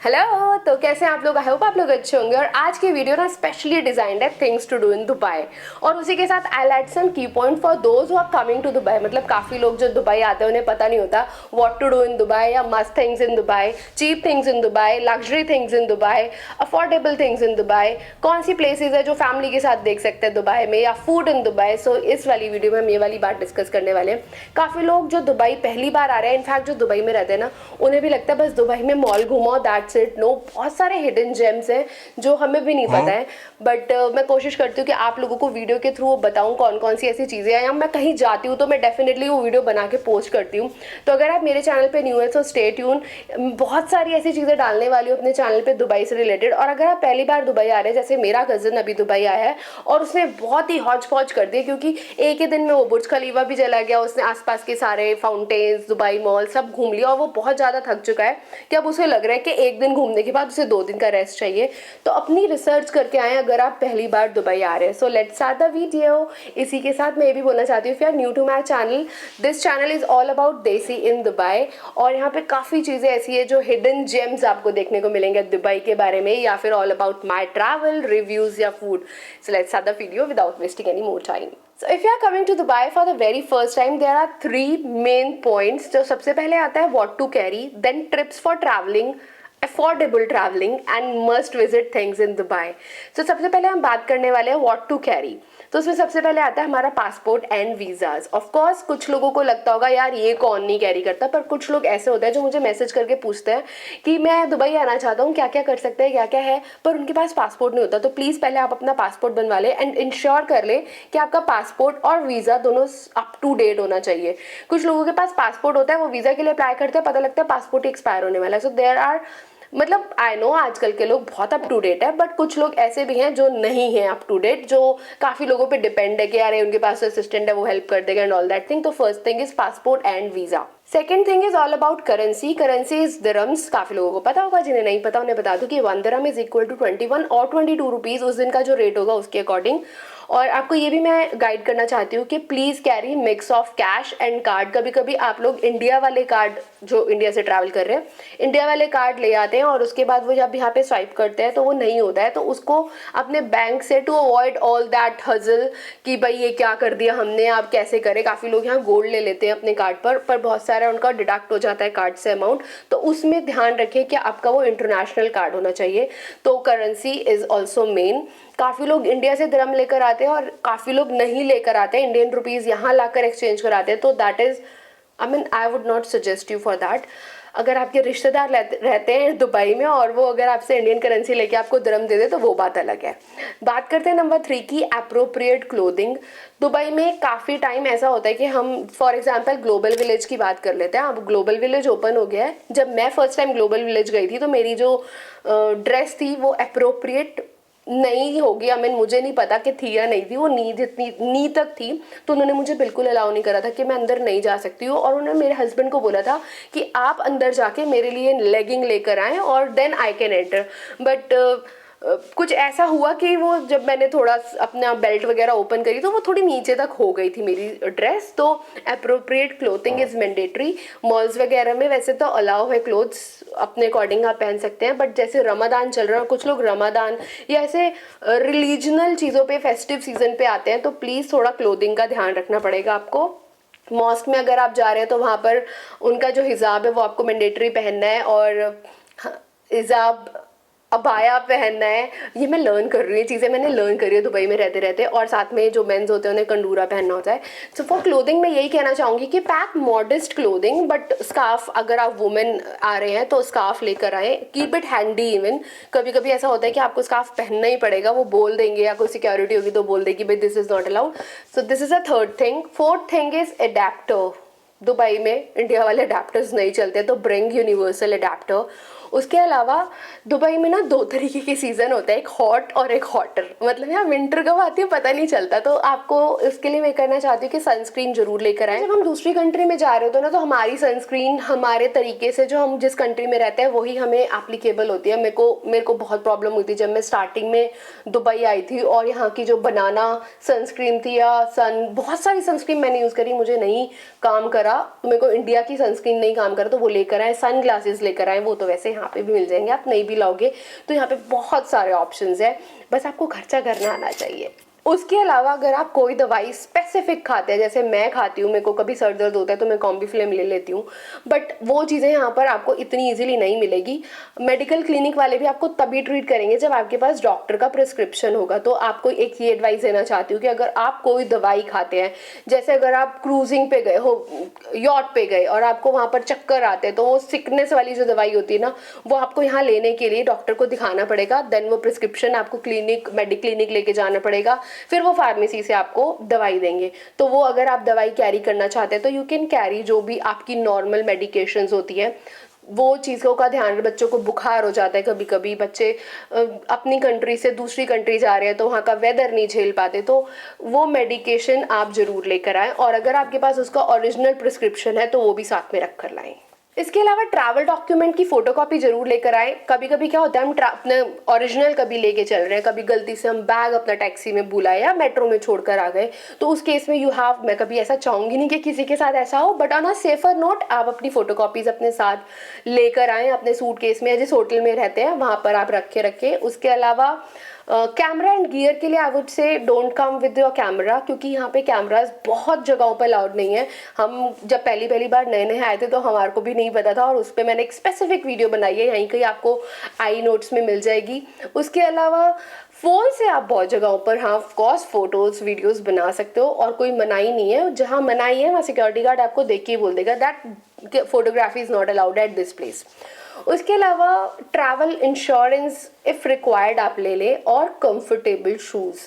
Hello. तो कैसे हैं आप लोग? आई होप आप लोग अच्छे होंगे। और आज की वीडियो ना स्पेशली डिजाइंड है things to do in Dubai, और उसी के साथ I like some key point for those who are coming to Dubai. मतलब काफी लोग जो दुबई आते हैं उन्हें पता नहीं होता what to do in Dubai, या must things in Dubai, cheap things in Dubai, luxury things in Dubai, affordable things in Dubai, कौन सी प्लेसेस है जो फैमिली के साथ देख सकते हैं दुबई में, या फूड इन दुबई। सो इस वाली वीडियो में हम ये वाली बात डिस्कस करने वाले हैं। काफी लोग जो दुबई पहली बार आ रहे हैं, इनफैक्ट जो दुबई में रहते हैं ना, उन्हें भी लगता है बस दुबई में मॉल घूमो, दैट्स इट। नो, बहुत सारे हिडन जेम्स हैं जो हमें भी नहीं पता है। बट मैं कोशिश करती हूँ कि आप लोगों को वीडियो के थ्रू बताऊँ कौन कौन सी ऐसी चीज़ें हैं। या मैं कहीं जाती हूँ तो मैं डेफिनेटली वो वीडियो बना के पोस्ट करती हूँ। तो अगर आप मेरे चैनल पे न्यू है तो स्टे ट्यून, बहुत सारी ऐसी चीज़ें डालने वाली हूँ अपने चैनल पे दुबई से रिलेटेड। और अगर आप पहली बार दुबई आ रहे हैं, जैसे मेरा कज़न अभी दुबई आया है और उसने बहुत ही हौच पौच कर दिया, क्योंकि एक ही दिन में वो बुर्ज खलीफा भी चला गया, उसने आसपास के सारे फाउंटेन्स, दुबई मॉल सब घूम लिया, और वो बहुत ज़्यादा थक चुका है कि अब उसे लग रहा है कि एक दिन घूमने के बाद उसे 2 दिन का रेस्ट चाहिए। तो अपनी रिसर्च करके आए अगर आप पहली बार दुबई आ रहे हैं। So let's start the video. इसी के साथ मैं ये भी बोलना चाहती हूँ, if you are new to my channel, this channel is all about desi in Dubai. और यहाँ पे काफ़ी चीज़ें ऐसी है जो हिडन जेम्स आपको देखने को मिलेंगे दुबई के बारे में, या फिर all about my travel reviews या food. So let's start the video without wasting any more time. So if you are coming to Dubai for the very first time, there are 3 main points. जो सबसे पहले आता है what to carry, then trips for traveling, affordable travelling and must visit things in Dubai. तो सबसे पहले हम बात करने वाले हैं व्हाट टू कैरी। तो उसमें सबसे पहले आता है हमारा passport and visas. Of course कुछ लोगों को लगता होगा यार ये कौन नहीं कैरी करता, पर कुछ लोग ऐसे होते हैं जो मुझे मैसेज करके पूछते हैं कि मैं दुबई आना चाहता हूँ, क्या क्या कर सकते हैं, क्या क्या है, पर उनके पास पासपोर्ट नहीं होता। तो प्लीज़ पहले आप अपना पासपोर्ट बनवा लें एंड इंश्योर कर ले कि आपका पासपोर्ट और वीज़ा दोनों अप टू डेट होना चाहिए। कुछ लोगों के पास पासपोर्ट होता है, वो वीज़ा के लिए अप्लाई करते हैं, पता लगता है पासपोर्ट एक्सपायर होने वाला है। सो देयर आर, मतलब आई नो आजकल के लोग बहुत अप टू डेट है, बट कुछ लोग ऐसे भी हैं जो नहीं हैं अप टू डेट, जो काफ़ी लोगों पे डिपेंड है कि यार उनके पास असिस्टेंट है वो हेल्प कर देगा एंड ऑल दैट थिंग। तो first thing is passport and visa. Second thing is all about currency. Currency is dirhams. काफ़ी लोगों को पता होगा, जिन्हें नहीं पता उन्हें बता दूं कि 1 दिरहम इज इक्वल टू 21 और 22 रुपीज़ उस दिन का जो रेट होगा उसके अकॉर्डिंग। और आपको ये भी मैं गाइड करना चाहती हूँ कि please carry mix of cash and card. कभी कभी आप लोग इंडिया वाले कार्ड, जो इंडिया से ट्रैवल कर रहे हैं, इंडिया वाले कार्ड ले आते हैं और उसके बाद वो जब यहाँ पे स्वाइप करते हैं तो वो नहीं होता है। तो उसको अपने बैंक से, टू अवॉइड ऑल दैट हजल कि भाई ये क्या कर दिया हमने, आप कैसे करें। काफ़ी लोग यहाँ गोल्ड ले लेते हैं अपने कार्ड पर बहुत सारा उनका डिडक्ट हो जाता है कार्ड से अमाउंट। तो उसमें ध्यान रखें कि आपका वो इंटरनेशनल कार्ड होना चाहिए। तो करेंसी इज़ ऑल्सो मेन। काफ़ी लोग इंडिया से दिरहम लेकर आते हैं और काफ़ी लोग नहीं लेकर आते हैं, इंडियन रुपीज़ यहाँ लाकर एक्सचेंज कराते हैं। तो that is, I mean I would not suggest you for that. अगर आपके रिश्तेदार रहते हैं दुबई में और वो अगर आपसे इंडियन करेंसी लेके आपको दिरहम दे दे तो वो बात अलग है। बात करते हैं नंबर 3 की, अप्रोप्रिएट क्लोथिंग। दुबई में काफ़ी टाइम ऐसा होता है कि हम फॉर एग्जांपल ग्लोबल विलेज की बात कर लेते हैं। अब ग्लोबल विलेज ओपन हो गया है। जब मैं फर्स्ट टाइम ग्लोबल विलेज गई थी तो मेरी जो ड्रेस थी वो अप्रोप्रिएट नहीं होगी। आई मीन मुझे नहीं पता कि थी या नहीं थी, वो नी जितनी नी तक थी। तो उन्होंने मुझे बिल्कुल अलाउ नहीं करा था कि मैं अंदर नहीं जा सकती हूँ। और उन्होंने मेरे हस्बैंड को बोला था कि आप अंदर जाके मेरे लिए लेगिंग लेकर आएँ और then I can enter. But कुछ ऐसा हुआ कि वो जब मैंने थोड़ा अपना बेल्ट वगैरह ओपन करी तो वो थोड़ी नीचे तक हो गई थी मेरी ड्रेस। तो appropriate clothing is mandatory. Malls वगैरह में वैसे तो अलाउ है, क्लोथ्स अपने अकॉर्डिंग आप पहन सकते हैं, बट जैसे रमदान चल रहा है, कुछ लोग रमदान या ऐसे रिलीजनल चीज़ों पे, फेस्टिव सीजन पे आते हैं, तो प्लीज़ थोड़ा क्लोथिंग का ध्यान रखना पड़ेगा आपको। मॉस्क में अगर आप जा रहे हैं तो वहाँ पर उनका जो हिजाब है वो आपको मैंडेटरी पहनना है, और हिजाब अबाया पहनना है। ये मैं लर्न कर रही हूँ, चीज़ें मैंने लर्न करी है दुबई में रहते रहते। और साथ में जो मेंस होते हैं उन्हें कंडूरा पहनना होता है। सो फॉर क्लोथिंग मैं यही कहना चाहूँगी कि pack modest clothing, but scarf, अगर आप वुमेन आ रहे हैं तो स्कार्फ लेकर आए, कीप इट हैंडी। इवन कभी कभी ऐसा होता है कि आपको स्कार्फ पहनना ही पड़ेगा, वो बोल देंगे या कोई सिक्योरिटी होगी तो बोल देगी भाई this is not allowed. So this is a third thing. Fourth thing is adapter. Dubai में इंडिया वाले अडेप्टर्स नहीं चलते, तो ब्रिंग यूनिवर्सल अडेप्टर। उसके अलावा दुबई में ना 2 तरीके के सीज़न होता है, एक हॉट और एक हॉटर। मतलब यहाँ विंटर कब आती है पता नहीं चलता। तो आपको इसके लिए मैं करना चाहती हूँ कि सनस्क्रीन जरूर लेकर आए। जब हम दूसरी कंट्री में जा रहे होते हैं ना, तो हमारी सनस्क्रीन हमारे तरीके से, जो हम जिस कंट्री में रहते हैं वही हमें एप्लीकेबल होती है। मेरे को बहुत प्रॉब्लम हुई थी जब मैं स्टार्टिंग में दुबई आई थी, और यहाँ की जो बनाना सनस्क्रीन थी या बहुत सारी सनस्क्रीन मैंने यूज़ करी, मुझे नहीं काम करा। तो मेरे को इंडिया की सनस्क्रीन नहीं काम करा, तो वो लेकर आए। सन ग्लासेस लेकर आए, वो तो वैसे यहाँ पे भी मिल जाएंगे, आप नहीं भी लाओगे तो यहाँ पे बहुत सारे ऑप्शंस है, बस आपको खर्चा करना आना चाहिए। उसके अलावा अगर आप कोई दवाई स्पेसिफिक खाते हैं, जैसे मैं खाती हूँ, मेरे को कभी सर दर्द होता है तो मैं कॉम्बीफ्लेम ले लेती हूँ, बट वो चीज़ें यहाँ पर आपको इतनी इजीली नहीं मिलेगी। मेडिकल क्लिनिक वाले भी आपको तभी ट्रीट करेंगे जब आपके पास डॉक्टर का प्रिस्क्रिप्शन होगा। तो आपको एक ये एडवाइस देना चाहती हूँ कि अगर आप कोई दवाई खाते हैं, जैसे अगर आप क्रूजिंग पे गए हो, यॉट पे गए और आपको वहाँ पर चक्कर आते हैं, तो वो सिकनेस वाली जो दवाई होती है ना, वो आपको यहाँ लेने के लिए डॉक्टर को दिखाना पड़ेगा, देन वो प्रिस्क्रिप्शन आपको क्लिनिक लेके जाना पड़ेगा, फिर वो फार्मेसी से आपको दवाई देंगे। तो वो अगर आप दवाई कैरी करना चाहते हैं तो यू कैन कैरी जो भी आपकी नॉर्मल मेडिकेशंस होती है, वो चीज़ों का ध्यान। बच्चों को बुखार हो जाता है, कभी कभी बच्चे अपनी कंट्री से दूसरी कंट्री जा रहे हैं तो वहाँ का वेदर नहीं झेल पाते, तो वो मेडिकेशन आप ज़रूर लेकर आएँ, और अगर आपके पास उसका ओरिजिनल प्रिस्क्रिप्शन है तो वो भी साथ में रख कर लाएँ। इसके अलावा ट्रैवल डॉक्यूमेंट की फोटोकॉपी जरूर लेकर आए। कभी कभी क्या होता है, हम अपने ओरिजिनल कभी लेके चल रहे हैं, कभी गलती से हम बैग अपना टैक्सी में भूला या मेट्रो में छोड़कर आ गए, तो उस केस में मैं कभी ऐसा चाहूंगी नहीं कि किसी के साथ ऐसा हो, but on a safer note आप अपनी फोटोकॉपीज अपने साथ लेकर आए अपने सूटकेस में, जिस होटल में रहते हैं वहां पर आप रखे। उसके अलावा कैमरा एंड गियर के लिए I would say don't come with your camera, क्योंकि यहाँ पे कैमराज बहुत जगहों पर अलाउड नहीं है। हम जब पहली बार नए आए थे तो हमारे को भी नहीं पता था, और उस पर मैंने एक स्पेसिफिक वीडियो बनाई है, यहीं कहीं आपको आई नोट्स में मिल जाएगी। उसके अलावा फ़ोन से आप बहुत जगहों पर हाँ ऑफकोर्स फोटोज़ वीडियोस बना सकते हो, और कोई मनाही नहीं है। जहाँ मनाही है वहाँ सिक्योरिटी गार्ड आपको देख के ही बोल देगा that photography is not allowed at this place. उसके अलावा ट्रैवल इंश्योरेंस इफ़ रिक्वायर्ड आप ले लें, और comfortable shoes.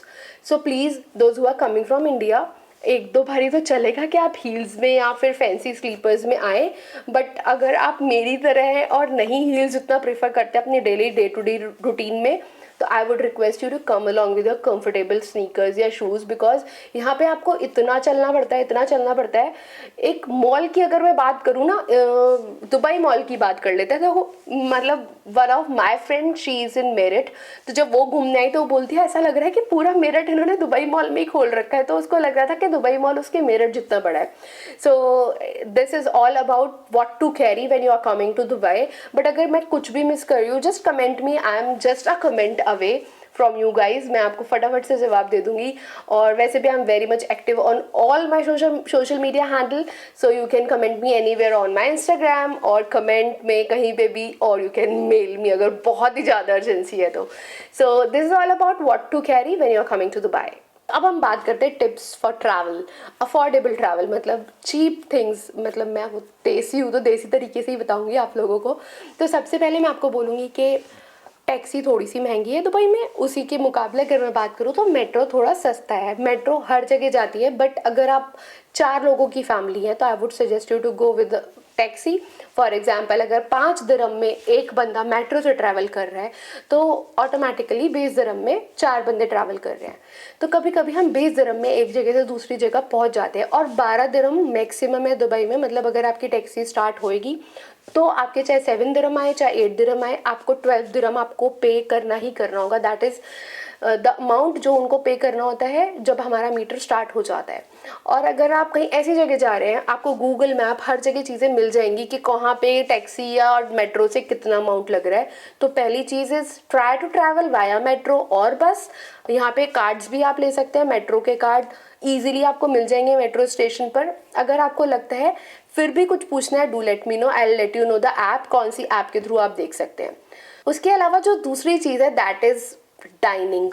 So please those who are coming from India, एक दो बारी तो चलेगा कि आप हील्स में या फिर फैंसी स्लीपर्स में आए, बट अगर आप मेरी तरह हैं और नहीं हील्स उतना प्रेफर करते अपनी डे टू डे रूटीन में, तो I would request you to come along with comfortable sneakers या शूज़, बिकॉज यहाँ पे आपको इतना चलना पड़ता है। एक मॉल की अगर मैं बात करूँ ना, दुबई मॉल की बात कर लेते हैं, तो मतलब one of my friend she is in Meerut, तो जब वो घूमने आई तो वो बोलती है ऐसा लग रहा है कि पूरा मेरठ इन्होंने दुबई मॉल में ही खोल रखा है, तो उसको लग रहा था कि दुबई मॉल उसके मेरठ जितना बड़ा है। So this is all about what to carry when you are coming to Dubai. But अगर मैं कुछ भी मिस कर रही हूँ, just comment me, I am just a comment away from you guys, मैं आपको फटाफट से जवाब दे दूंगी। और वैसे भी I am very much active on all my social media handle, so you can comment me anywhere on my Instagram और कमेंट में कहीं पे भी, और यू कैन मेल मी अगर बहुत ही ज़्यादा अर्जेंसी है तो। So this is all about what to carry when you are coming to Dubai. अब हम बात करते हैं tips for travel, affordable travel, मतलब चीप थिंग्स। मतलब मैं वो देसी हूँ तो देसी तरीके से ही बताऊँगी आप लोगों को। तो सबसे पहले मैं आपको बोलूँगी कि टैक्सी थोड़ी सी महंगी है दुबई में, उसी के मुकाबले अगर मैं बात करूँ तो मेट्रो थोड़ा सस्ता है। मेट्रो हर जगह जाती है, बट अगर आप 4 लोगों की फैमिली है तो I would suggest you to go with taxi. For example, अगर 5 दिरहम में एक बंदा मेट्रो से ट्रैवल कर रहा है तो ऑटोमेटिकली 20 दिरहम में 4 बंदे ट्रैवल कर रहे हैं। तो कभी कभी हम 20 दिरहम में एक जगह से दूसरी जगह पहुंच जाते हैं, और 12 दिरहम मैक्सिमम है दुबई में। मतलब अगर आपकी टैक्सी स्टार्ट होएगी तो आपके चाहे 7 दिरहम आए चाहे 8 दिरहम आए, आपको 12 दिरहम आपको पे करना ही करना होगा। दैट इज़ द अमाउंट जो उनको पे करना होता है जब हमारा मीटर स्टार्ट हो जाता है। और अगर आप कहीं ऐसी जगह जा रहे हैं, आपको गूगल मैप हर जगह चीज़ें मिल जाएंगी कि कहाँ पे टैक्सी या मेट्रो से कितना अमाउंट लग रहा है। तो पहली चीज़ is try to travel via metro और बस। यहाँ पे कार्ड्स भी आप ले सकते हैं, मेट्रो के कार्ड ईजिली आपको मिल जाएंगे मेट्रो स्टेशन पर। अगर आपको लगता है फिर भी कुछ पूछना है, do let me know, I will let you know the app, कौन सी ऐप के थ्रू आप देख सकते हैं। उसके अलावा जो दूसरी चीज़ है दैट इज़ डाइनिंग।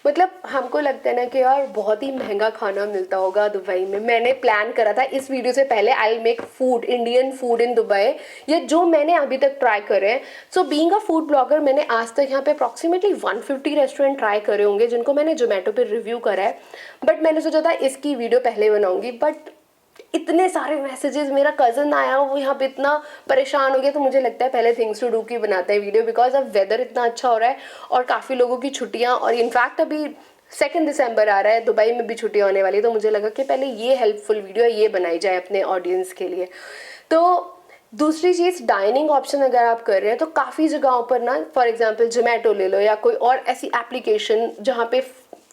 मतलब हमको लगता है ना कि यार बहुत ही महंगा खाना मिलता होगा दुबई में। मैंने प्लान करा था इस वीडियो से पहले, I will make food, Indian food in Dubai, ये जो मैंने अभी तक ट्राई करे हैं। So being a food blogger, मैंने आज तक यहाँ पे अप्रॉक्सीमेटली 150 रेस्टोरेंट ट्राई करे होंगे जिनको मैंने जोमेटो पे रिव्यू करा है। बट मैंने सोचा था इसकी वीडियो पहले बनाऊंगी, बट इतने सारे मैसेजेस, मेरा कज़न आया वो यहाँ पे इतना परेशान हो गया, तो मुझे लगता है पहले थिंग्स टू डू की बनाते हैं वीडियो, बिकॉज अब वेदर इतना अच्छा हो रहा है और काफ़ी लोगों की छुट्टियाँ, और इनफैक्ट अभी 2 दिसंबर आ रहा है, दुबई में भी छुट्टियाँ होने वाली, तो मुझे लगा कि पहले ये हेल्पफुल वीडियो ये बनाई जाए अपने ऑडियंस के लिए। तो दूसरी चीज़, डाइनिंग ऑप्शन अगर आप कर रहे हैं तो काफ़ी जगहों पर ना, फॉर एग्जांपल जोमेटो ले लो या कोई और ऐसी एप्लीकेशन जहाँ पे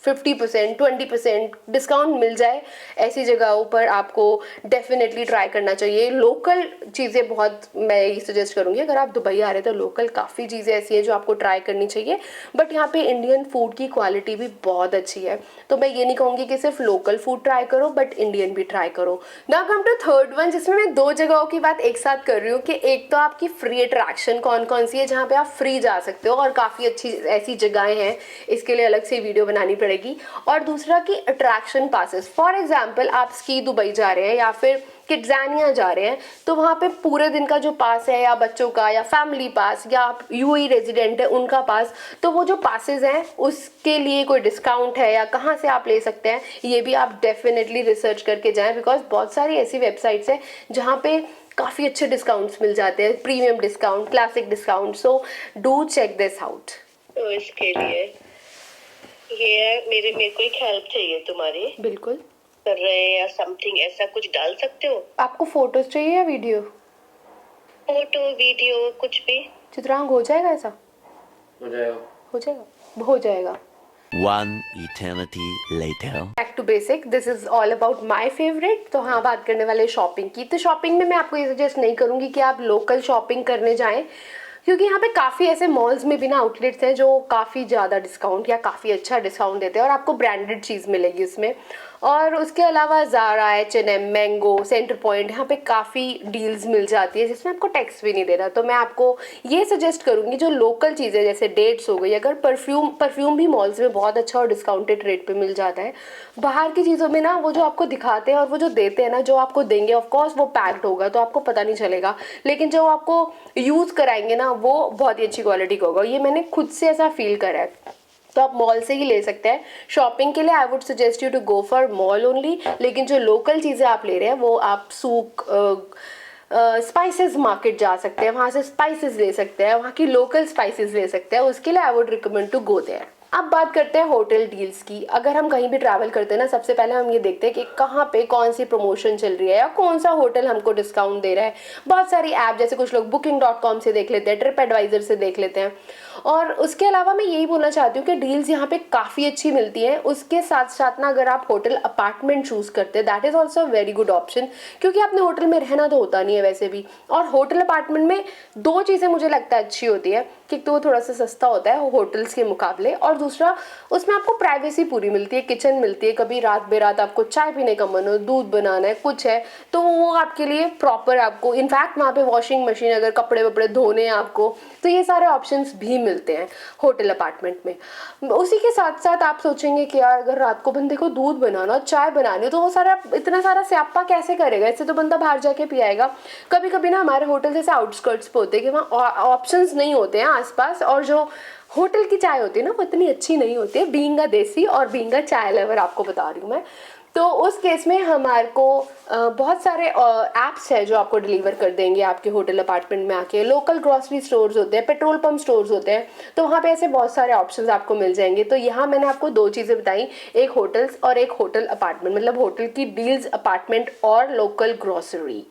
50%, 20% डिस्काउंट मिल जाए, ऐसी जगहों पर आपको डेफिनेटली ट्राई करना चाहिए। लोकल चीज़ें बहुत मैं ये सजेस्ट करूँगी, अगर आप दुबई आ रहे हैं तो लोकल काफ़ी चीज़ें ऐसी हैं जो आपको ट्राई करनी चाहिए। बट यहाँ पे इंडियन फूड की क्वालिटी भी बहुत अच्छी है, तो मैं ये नहीं कहूँगी कि सिर्फ लोकल फूड ट्राई करो, बट इंडियन भी ट्राई करो। Now come to third one, जिसमें मैं 2 जगहों की बात एक साथ कर रही हूँ कि एक तो आपकी फ्री अट्रैक्शन कौन कौन सी है जहाँ पे आप फ्री जा सकते हो, और काफ़ी अच्छी ऐसी जगहें हैं, इसके लिए अलग से वीडियो बनानी पड़ेगी। और दूसरा कि अट्रैक्शन पासेस, फॉर एग्जाम्पल आप स्की दुबई जा रहे हैं या फिर किड्जानिया जा रहे हैं, तो वहाँ पे पूरे दिन का जो पास है, या बच्चों का, या फैमिली पास, या आप यूएई रेजिडेंट है उनका पास, तो वो जो पासेस हैं उसके लिए कोई डिस्काउंट है या कहाँ से आप ले सकते हैं, ये भी आप डेफिनेटली रिसर्च करके जाएं, बिकॉज बहुत सारी ऐसी वेबसाइट्स हैं जहाँ पे काफ़ी अच्छे डिस्काउंट्स मिल जाते हैं, premium discount, classic discount, so do check this out. तो इसके लिए ये है, मेरे को एक हेल्प चाहिए तुम्हारी। बिल्कुल। कर रहे हैं या समथिंग ऐसा कुछ डाल सकते हो? आपको फोटोज चाहिए या वीडियो? फोटो वीडियो कुछ भी। चित्रांग हो जाएगा ऐसा? हो जाएगा। हो जाएगा, हो जाएगा। One eternity later. Back to basic, this is all about my favourite. तो हाँ, बात करने वाले शॉपिंग की, तो शॉपिंग में मैं आपको ये सजेस्ट नहीं करूँगी कि आप लोकल शॉपिंग करने जाएं, क्योंकि यहाँ पे काफ़ी ऐसे मॉल्स में भी ना आउटलेट्स हैं जो काफ़ी ज़्यादा डिस्काउंट या काफ़ी अच्छा डिस्काउंट देते हैं और आपको ब्रांडेड चीज़ मिलेगी उसमें। और उसके अलावा Zaara, H&M, mango, centre point, यहाँ पे काफ़ी डील्स मिल जाती है जिसमें आपको टैक्स भी नहीं देना। तो मैं आपको ये सजेस्ट करूँगी जो लोकल चीज़ें जैसे डेट्स हो गई, अगर परफ्यूम भी मॉल्स में बहुत अच्छा और डिस्काउंटेड रेट पे मिल जाता है। बाहर की चीज़ों में ना वो जो आपको दिखाते हैं और वो जो देते हैं ना, जो आपको देंगे ऑफकोर्स वो पैक्ड होगा तो आपको पता नहीं चलेगा, लेकिन जो आपको यूज़ कराएंगे ना वो बहुत ही अच्छी क्वालिटी का होगा। ये मैंने खुद से ऐसा फील करा है। तो आप मॉल से ही ले सकते हैं शॉपिंग के लिए। I would suggest you to go for mall only, लेकिन जो लोकल चीज़ें आप ले रहे हैं वो आप सूक, स्पाइसेस मार्केट जा सकते हैं, वहाँ से स्पाइसेस ले सकते हैं, वहाँ की लोकल स्पाइसेस ले सकते हैं। उसके लिए I would recommend to go there. अब बात करते हैं होटल डील्स की। अगर हम कहीं भी ट्रैवल करते हैं ना, सबसे पहले हम ये देखते हैं कि कहाँ पे कौन सी प्रमोशन चल रही है या कौन सा होटल हमको डिस्काउंट दे रहा है। बहुत सारी ऐप, जैसे कुछ लोग booking.com से देख लेते हैं, ट्रिप एडवाइजर से देख लेते हैं। और उसके अलावा मैं यही बोलना चाहती हूँ कि डील्स यहाँ पे काफ़ी अच्छी मिलती हैं। उसके साथ साथ ना अगर आप होटल अपार्टमेंट चूज़ करते हैं, that is also very good option, क्योंकि आपने होटल में रहना तो होता नहीं है वैसे भी। और होटल अपार्टमेंट में 2 चीज़ें मुझे लगता है अच्छी होती है कि तो वो थोड़ा सा सस्ता होता है होटल्स के मुकाबले, और दूसरा उसमें आपको प्राइवेसी पूरी मिलती है, किचन मिलती है, कभी रात बेरात आपको चाय पीने का मन हो, दूध बनाना है, कुछ है तो वो आपके लिए प्रॉपर, आपको इनफैक्ट वहाँ पे वॉशिंग मशीन, अगर कपड़े वपड़े धोने हैं आपको, तो ये सारे ऑप्शंस भी मिलते हैं होटल अपार्टमेंट में। उसी के साथ साथ आप सोचेंगे कि यार अगर रात को बंदे को दूध बनाना, चाय बनानी, तो वो सारा इतना सारा स्यापा कैसे करेगा, इससे तो बंदा बाहर जाके पियाएगा। कभी कभी ना हमारे होटल जैसे आउटस्कर्ट्स पे होते हैं कि वहाँ ऑप्शंस नहीं होते हैं आसपास, और जो होटल की चाय होती है ना वो इतनी अच्छी नहीं होती है, बीइंग अ देसी और बीइंग अ चाय लवर आपको बता रही हूँ मैं। तो उस केस में हमारे को बहुत सारे ऐप्स है जो आपको डिलीवर कर देंगे आपके होटल अपार्टमेंट में आके। लोकल ग्रॉसरी स्टोर्स होते हैं, पेट्रोल पंप स्टोर्स होते हैं, तो वहाँ पे ऐसे बहुत सारे ऑप्शंस आपको मिल जाएंगे। तो यहाँ मैंने आपको 2 चीज़ें बताई, एक होटल्स और एक होटल अपार्टमेंट, मतलब होटल की डील्स, अपार्टमेंट और लोकल ग्रॉसरी।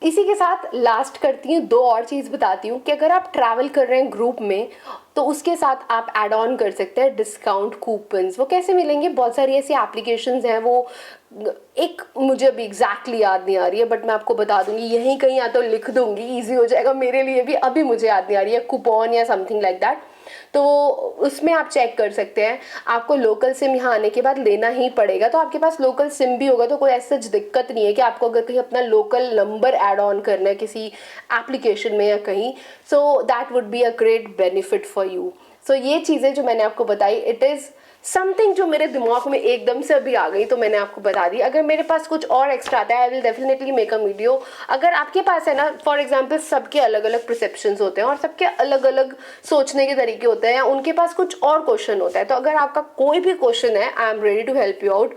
इसी के साथ लास्ट करती हूँ, 2 और चीज़ बताती हूँ कि अगर आप ट्रैवल कर रहे हैं ग्रुप में तो उसके साथ आप ऐड ऑन कर सकते हैं डिस्काउंट कूपन्स। वो कैसे मिलेंगे, बहुत सारी ऐसी एप्लीकेशंस हैं, वो एक मुझे अभी एग्जैक्टली याद नहीं आ रही है, बट मैं आपको बता दूंगी, यहीं कहीं या तो लिख दूंगी, ईजी हो जाएगा मेरे लिए भी, अभी मुझे याद नहीं आ रही है, कूपन या समथिंग लाइक दैट। तो उसमें आप चेक कर सकते हैं। आपको लोकल सिम यहाँ आने के बाद लेना ही पड़ेगा, तो आपके पास लोकल सिम भी होगा तो कोई ऐसा दिक्कत नहीं है कि आपको अगर कहीं अपना लोकल नंबर ऐड ऑन करना है किसी एप्लीकेशन में या कहीं, so that would be a great benefit for you. So ये चीज़ें जो मैंने आपको बताई, इट इज़ समथिंग जो मेरे दिमाग में एकदम से अभी आ गई तो मैंने आपको बता दी। अगर मेरे पास कुछ और एक्स्ट्रा आता है I will definitely make a video. अगर आपके पास है ना, फॉर एग्जांपल सबके अलग अलग परसेप्शंस होते हैं और सबके अलग अलग सोचने के तरीके होते हैं, या उनके पास कुछ और क्वेश्चन होता है, तो अगर आपका कोई भी क्वेश्चन है, I am ready to help you out.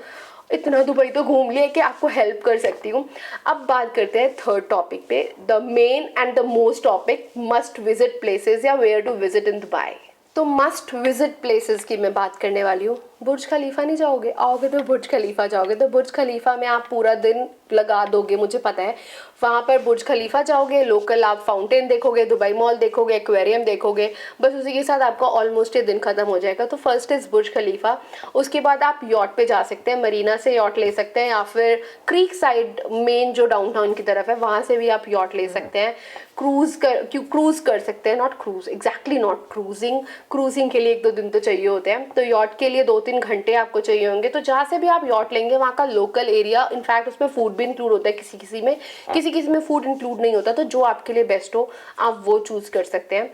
इतना दुबई तो घूम लिया कि आपको हेल्प कर सकती हूँ। अब बात करते हैं थर्ड टॉपिक पे, the main and the most topic, must visit places या where to visit in Dubai. तो मस्ट विजिट प्लेसेस की मैं बात करने वाली हूँ। बुर्ज खलीफा नहीं जाओगे? आओगे तो बुर्ज खलीफा जाओगे। तो बुर्ज खलीफा में आप पूरा दिन लगा दोगे, मुझे पता है। वहाँ पर बुर्ज खलीफा जाओगे, लोकल आप फाउंटेन देखोगे, दुबई मॉल देखोगे, एक्वेरियम देखोगे, बस उसी के साथ आपका ऑलमोस्ट ये दिन खत्म हो जाएगा। तो फर्स्ट इज़ बुर्ज खलीफा। उसके बाद आप यॉट पे जा सकते हैं, मरीना से यॉट ले सकते हैं, या फिर क्रीक साइड मेन जो डाउनटाउन की तरफ है वहाँ से भी आप यॉट ले सकते हैं। क्रूज कर सकते हैं, not cruise, exactly not cruising. Cruising के लिए 1-2 दिन तो चाहिए होते हैं, तो यॉट के लिए 2-3 घंटे आपको चाहिए होंगे। तो जहाँ से भी आप यॉट लेंगे वहाँ का लोकल एरिया, इनफैक्ट उसमें फूड भी इंक्लूड होता है, किसी में फूड इंक्लूड नहीं होता, तो जो आपके लिए बेस्ट हो आप वो चूज कर सकते हैं।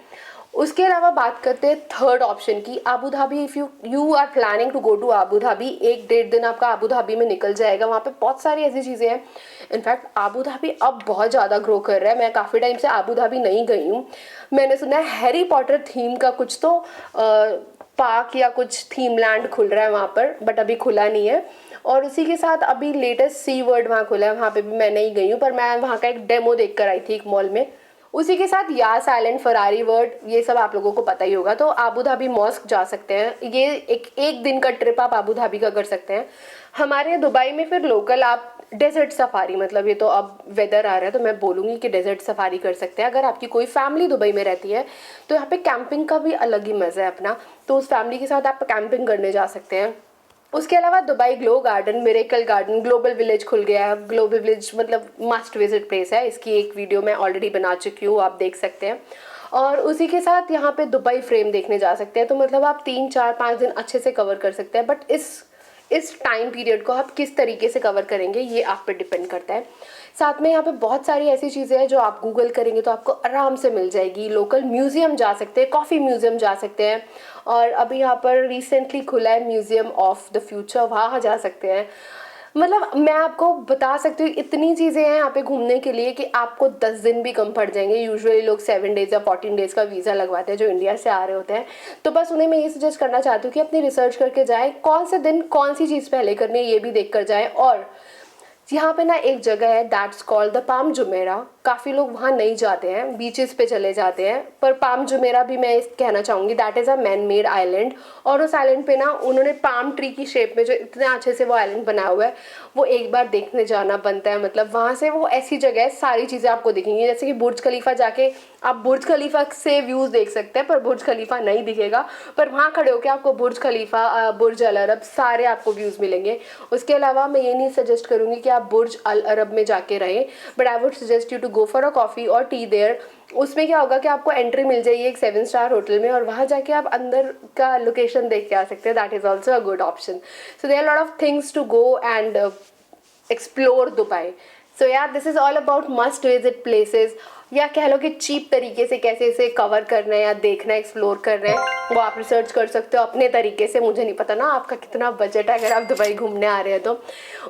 उसके अलावा बात करते हैं थर्ड ऑप्शन की, Abu Dhabi. If you are planning to go to Abu Dhabi, 1-1.5 दिन आपका आबू धाबी में निकल जाएगा। वहाँ पे बहुत सारी ऐसी चीज़ें हैं। इनफैक्ट आबू धाबी अब बहुत ज़्यादा ग्रो कर रहा है। मैं काफ़ी टाइम से आबू धाबी नहीं गई हूँ। मैंने सुना है हैरी पॉटर थीम का कुछ तो पार्क या कुछ थीम लैंड खुल रहा है वहाँ पर, बट अभी खुला नहीं है। और उसी के साथ अभी लेटेस्ट सी वर्ल्ड वहाँ खुला है, वहाँ पे भी मैं नहीं गई हूँ, पर मैं वहाँ का एक डेमो देख कर आई थी एक मॉल में। उसी के साथ यास आइलैंड, फरारी वर्ल्ड, ये सब आप लोगों को पता ही होगा। तो आबू धाबी मॉस्क जा सकते हैं, ये एक दिन का ट्रिप आप आबू धाबी का कर सकते हैं। हमारे दुबई में फिर लोकल आप डेजर्ट सफारी, मतलब ये तो अब वेदर आ रहा है तो मैं बोलूँगी कि डेजर्ट सफारी कर सकते हैं। अगर आपकी कोई फैमिली दुबई में रहती है तो यहाँ पे कैंपिंग का भी अलग ही मज़ा है अपना, तो उस फैमिली के साथ आप कैंपिंग करने जा सकते हैं। उसके अलावा Dubai glow garden, miracle garden, global village खुल गया है। ग्लोबल विलेज मतलब मस्ट विजिट प्लेस है, इसकी एक वीडियो मैं ऑलरेडी बना चुकी हूँ, आप देख सकते हैं। और उसी के साथ यहाँ पे दुबई फ्रेम देखने जा सकते हैं। तो मतलब आप 3-4-5 दिन अच्छे से कवर कर सकते हैं, बट इस टाइम पीरियड को आप किस तरीके से कवर करेंगे ये आप पे डिपेंड करता है। साथ में यहाँ पे बहुत सारी ऐसी चीज़ें हैं जो आप गूगल करेंगे तो आपको आराम से मिल जाएगी। लोकल म्यूज़ियम जा सकते हैं, कॉफ़ी म्यूज़ियम जा सकते हैं, और अभी यहाँ पर रिसेंटली खुला है म्यूज़ियम ऑफ द फ्यूचर, वहाँ जा सकते हैं। मतलब मैं आपको बता सकती हूँ इतनी चीज़ें हैं यहाँ पे घूमने के लिए कि आपको 10 दिन भी कम पड़ जाएंगे। यूजुअली लोग 7 डेज़ या 14 डेज़ का वीज़ा लगवाते हैं जो इंडिया से आ रहे होते हैं। तो बस उन्हें मैं ये सजेस्ट करना चाहती हूँ कि अपनी रिसर्च करके जाए, कौन से दिन कौन सी चीज़ पहले करनी है ये भी देख कर जाए। और यहाँ पे ना एक जगह है that's called the palm Jumeirah, काफ़ी लोग वहाँ नहीं जाते हैं, बीचेस पे चले जाते हैं, पर पाम जुमेरा भी मैं कहना चाहूँगी that is a man made island. और उस आइलैंड पे ना उन्होंने पाम ट्री की शेप में जो इतने अच्छे से वो आइलैंड बनाया हुआ है, वो एक बार देखने जाना बनता है। मतलब वहाँ से वो ऐसी जगह है, सारी चीज़ें आपको दिखेंगी। जैसे कि बुर्ज खलीफा जाके आप बुर्ज खलीफा से व्यूज़ देख सकते हैं, पर बुर्ज खलीफा नहीं दिखेगा, पर वहाँ खड़े होकर आपको बुर्ज खलीफा, बुर्ज अल अरब, सारे आपको व्यूज़ मिलेंगे। उसके अलावा मैं ये नहीं सजेस्ट करूँगी कि आप बुर्ज अल अरब में जाके रहें, but I would suggest you to go for a coffee और टी देयर। उसमें क्या होगा कि आपको एंट्री मिल जाएगी एक 7 स्टार होटल में, और वहाँ जाके आप अंदर का लोकेशन देख के आ सकते हैं। That is also a good option. So there are lot of things to go and explore Dubai. So यार this is all about must visit places, या कह लो कि चीप तरीके से कैसे इसे कवर करना है या देखना है, एक्सप्लोर करना है, वो आप रिसर्च कर सकते हो अपने तरीके से। मुझे नहीं पता ना आपका कितना बजट है अगर आप दुबई घूमने आ रहे हैं तो।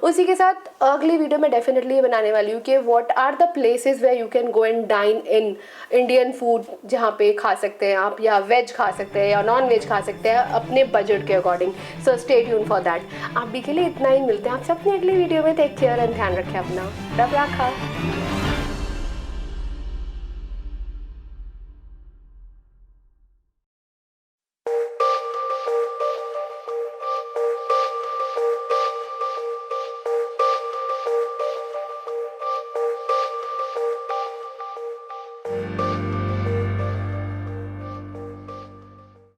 उसी के साथ अगली वीडियो में डेफिनेटली ये बनाने वाली हूँ कि what are the places where you can go and dine in Indian food, जहाँ पे खा सकते हैं आप, या वेज खा सकते हैं या नॉन वेज खा सकते हैं अपने बजट के according. So stay tune for that. अभी के लिए इतना ही, मिलते हैं आपसे अपनी अगली वीडियो में। टेक केयर एंड ध्यान रखें अपना, रब रखा।